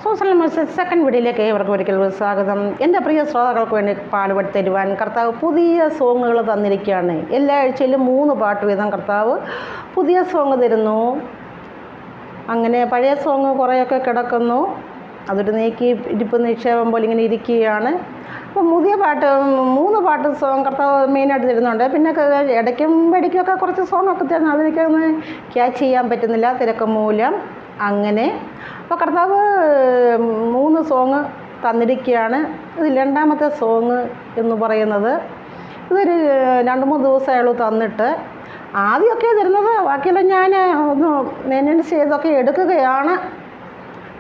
Social second വീഡിയോയിലേക്ക് ഏവർക്കും ഒരിക്കൽ സ്വാഗതം. എൻ്റെ പ്രിയ ശ്രോതാക്കൾക്ക് വേണ്ടി പാടുപെട്ട് തരുവാൻ കർത്താവ് പുതിയ സോങ്ങുകൾ തന്നിരിക്കുകയാണ്. എല്ലാ ആഴ്ചയിലും 3 പാട്ട് വീതം കർത്താവ് പുതിയ സോങ് തരുന്നു. അങ്ങനെ പഴയ സോങ് കുറേയൊക്കെ കിടക്കുന്നു, അതൊരു നീക്കി ഇരിപ്പ് നിക്ഷേപം പോലെ ഇങ്ങനെ ഇരിക്കുകയാണ്. അപ്പോൾ പുതിയ പാട്ട് 3 പാട്ട് സോങ് കർത്താവ് മെയിനായിട്ട് തരുന്നുണ്ട്. പിന്നെ ഇടയ്ക്കും വെടിക്കൊക്കെ കുറച്ച് സോങ്ങൊക്കെ തരുന്നു, അതെനിക്കൊന്ന് ക്യാച്ച് ചെയ്യാൻ പറ്റുന്നില്ല തിരക്ക് മൂലം. അങ്ങനെ അപ്പോൾ കർത്താവ് 3 സോങ് തന്നിരിക്കുകയാണ്. ഇതിൽ രണ്ടാമത്തെ സോങ് എന്ന് പറയുന്നത് ഇതൊരു 2-3 ദിവസമായുള്ളൂ തന്നിട്ട്. ആദ്യമൊക്കെ തരുന്നത് ബാക്കിയെല്ലാം ഞാൻ ഒന്ന് മെയിൻ്റെനൻസ് ചെയ്തൊക്കെ എടുക്കുകയാണ്.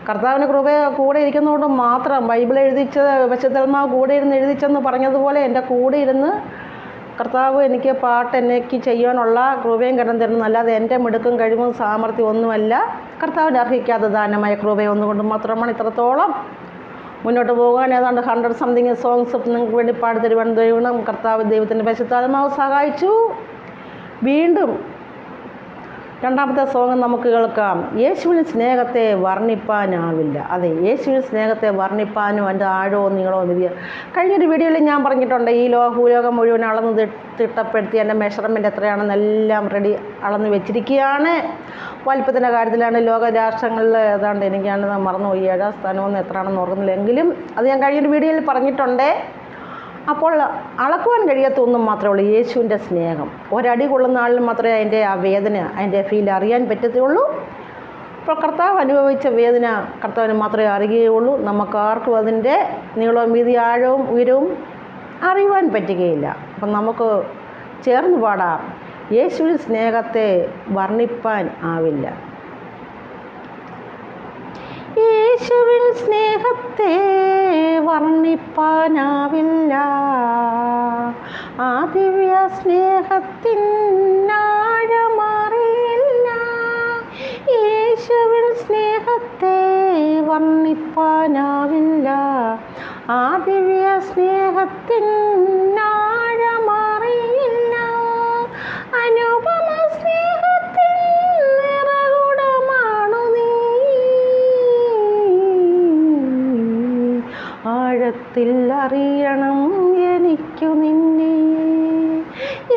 കർത്താവിന് കൃപ കൂടെ ഇരിക്കുന്നതുകൊണ്ട് മാത്രം ബൈബിൾ എഴുതിച്ചത് പരിശുദ്ധാത്മാവ് കൂടെ ഇരുന്ന് എഴുതിച്ചെന്ന് പറഞ്ഞതുപോലെ എൻ്റെ കൂടെ ഇരുന്ന് കർത്താവ് എനിക്ക് പാട്ട് എനിക്ക് ചെയ്യാനുള്ള കൃപയും കരം തരുന്നു. അല്ലാതെ എൻ്റെ മിടുക്കും കഴിവും സാമർഥ്യം ഒന്നുമല്ല, കർത്താവിന് അർഹിക്കാത്ത ദാനമായ കൃപയൊന്നുകൊണ്ട് മാത്രമാണ് ഇത്രത്തോളം മുന്നോട്ട് പോകാൻ. ഏതാണ്ട് 100 സംതിങ് സോങ്സ് നിങ്ങൾക്ക് വേണ്ടി പാടി തരുവാൻ ദൈവം കർത്താവ് ദൈവത്തിൻ്റെ പരിശുദ്ധാത്മാവ് സഹായിച്ചു. വീണ്ടും രണ്ടാമത്തെ സോങ് നമുക്ക് കേൾക്കാം. യേശുവിന് സ്നേഹത്തെ വർണ്ണിപ്പാനാവില്ല. അതെ, യേശുവിന് സ്നേഹത്തെ വർണ്ണിപ്പാനും അതിൻ്റെ ആഴവും നീളവും വിധിയ കഴിഞ്ഞൊരു വീഡിയോയിൽ ഞാൻ പറഞ്ഞിട്ടുണ്ട്. ഈ ഭൂലോകം മുഴുവൻ അളന്ന് തിട്ടപ്പെടുത്തി എൻ്റെ മെഷർമെൻറ്റ് എത്രയാണെന്നെല്ലാം റെഡി അളന്ന് വെച്ചിരിക്കുകയാണ്. വലിപ്പത്തിൻ്റെ കാര്യത്തിലാണ് ലോകരാഷ്ട്രങ്ങളിൽ ഏതാണ്ട് എനിക്കാണ് മറന്നുപോയി, 7ാം സ്ഥാനമൊന്നും എത്രയാണെന്ന് ഓർക്കുന്നില്ലെങ്കിലും അത് ഞാൻ കഴിഞ്ഞൊരു വീഡിയോയിൽ പറഞ്ഞിട്ടുണ്ട്. അപ്പോൾ അളക്കുവാൻ കഴിയാത്ത ഒന്നും മാത്രമേ ഉള്ളൂ, യേശുവിൻ്റെ സ്നേഹം. ഒരടി കൊള്ളുന്ന ആളിൽ മാത്രമേ അതിൻ്റെ ആ വേദന, അതിൻ്റെ ഫീൽ അറിയാൻ പറ്റത്തുള്ളൂ. അപ്പോൾ കർത്താവ് അനുഭവിച്ച വേദന കർത്താവിന് മാത്രമേ അറിയുകയുള്ളൂ. നമുക്കാർക്കും അതിൻ്റെ നീളവും വീതി ആഴവും ഉയരവും അറിയുവാൻ പറ്റുകയില്ല. അപ്പം നമുക്ക് ചേർന്ന് പാടാം. യേശുവിൻ സ്നേഹത്തെ വർണ്ണിപ്പാൻ ആവില്ല. യേശുവിൻ സ്നേഹത്തെ വർണ്ണിപ്പാനാവില്ല, ആ ദിവ്യ സ്നേഹത്തിൻ ആഴമറിയില്ല. യേശുവിൻ സ്നേഹത്തെ വർണ്ണിപ്പാനാവില്ല, ആ ദിവ്യ സ്നേഹത്തിൻ ആഴമറിയില്ല. അനുപമ സ്നേഹത്തിൻ നിറകുടമാണു നീ, ആഴത്തിൽ അറിയണം എനിക്കു നിന്നെ.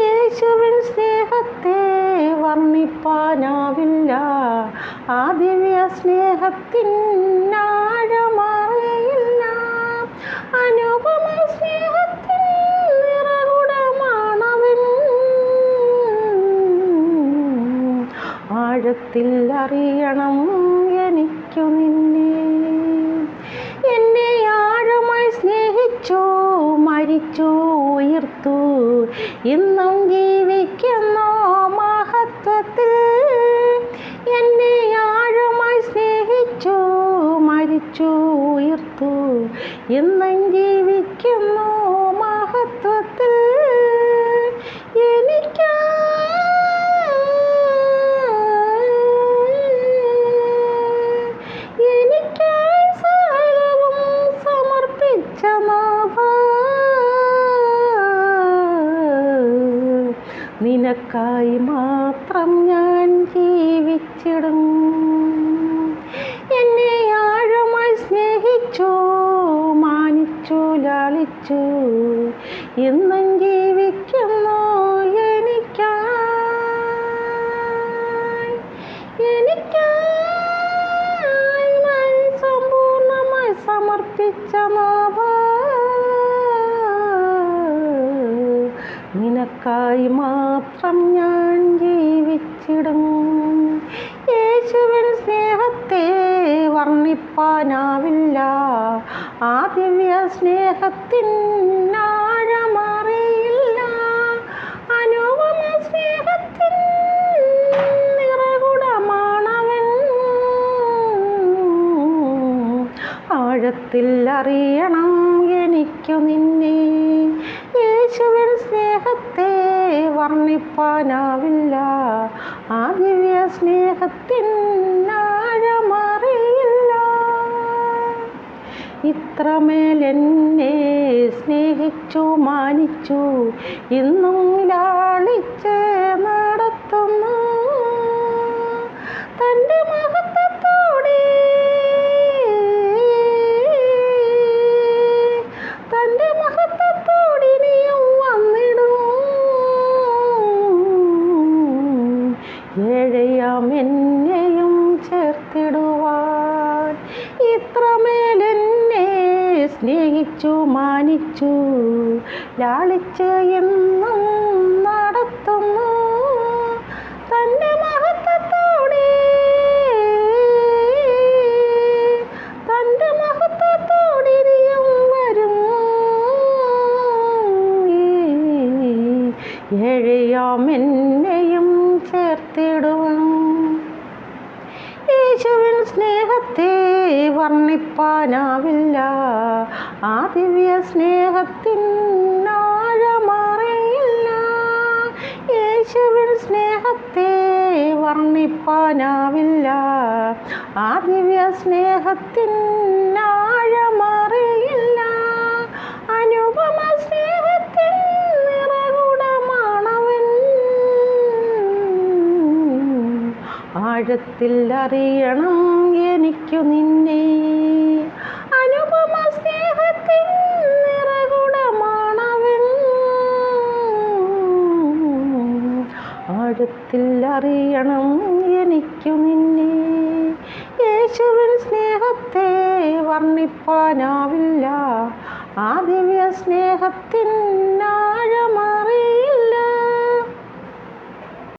യേശുവിൻ സ്നേഹത്തെ വർണ്ണിപ്പാനാവില്ല, ആ ദിവ്യ സ്നേഹത്തിൻ ആഴമറിയില്ല. അനുപമ സ്നേഹത്തിൻ നിറകുടമാണവൻ, ആഴത്തിൽ അറിയണം എനിക്കു നിന്നെ. എന്നെ ആഴമായി സ്നേഹിച്ചു, മരിച്ചു, ഉയർത്തു, ഇന്നും ജീവിക്കുന്നു മഹത്വത്തിൽ. എന്നെ ആഴമായി സ്നേഹിച്ചു, മരിച്ചു, ഉയർത്തു, ഇന്നും ജീവിക്കുന്നു മഹത്വത്തിൽ. എനിക്കായി സകലവും സമർപ്പിച്ച നാഥ, നിനക്കായി മാത്രം ഞാൻ ജീവിച്ചിടും. എന്നെ ആഴമായി സ്നേഹിച്ചു, മാനിച്ചു, ലാളിച്ചു, ഇന്നും ജീവിക്കുന്നു എനിക്കായി ഞാൻ സമ്പൂർണ്ണമായി സമർപ്പിച്ച നാഥ, നിനക്കായി മാത്രം ഞാൻ ജീവിച്ചിടും. യേശുവിൻ സ്നേഹത്തെ വർണ്ണിപ്പാനാവില്ല, ആ ദിവ്യ സ്നേഹത്തിൻ ആഴമറിയില്ല. അനുപമ സ്നേഹത്തിൻ നിറകുടമാണവൻ, ആഴത്തിൽ അറിയണം എനിക്കു നിന്നെ. യേശുവിൻ സ്നേഹത്തെ വർണ്ണിപ്പാനാവില്ല, ആ ദിവ്യ സ്നേഹത്തിൻ ആഴമറിയില്ല. ഇത്രമേൽ എന്നെ സ്നേഹിച്ചു, മാനിച്ചു, ഇന്നും ലാളിച്ച് നടത്തുന്നു തൻ്റെ മഹത്വത്തോടെ. സ്നേഹിച്ചു മാനിച്ചു ലാളിച്ച് എന്നും നടത്തുന്നു തൻ്റെ മഹത്വത്തോടെ ഇനിയും വരും ഏഴയാം എന്നെയും ചേർത്തിടുവാൻ യേശുവിൻ സ്നേഹത്തെ വർണ്ണിപ്പാനാവില്ല ആ ദിവ്യ സ്നേഹത്തിൻ ആഴമറിയില്ല യേശുവിൻ സ്നേഹത്തെ വർണ്ണിപ്പാനാവില്ല ആ ദിവ്യ സ്നേഹത്തിൻ ആഴമറിയില്ല അനുപമ സ്നേഹത്തിൻ നിറകുടമാണവൻ ആഴത്തിൽ അറിയണം എനിക്കു നിന്നെ അനുപമ സ്നേഹത്തിൻ നിറകുടമാണവൻ ആഴത്തിൽ അറിയണം എനിക്കു നിന്നെ യേശുവിൻ സ്നേഹത്തെ വർണ്ണിപ്പാനാവില്ല ആ ദിവ്യ സ്നേഹത്തിൻ ആഴമറിയില്ല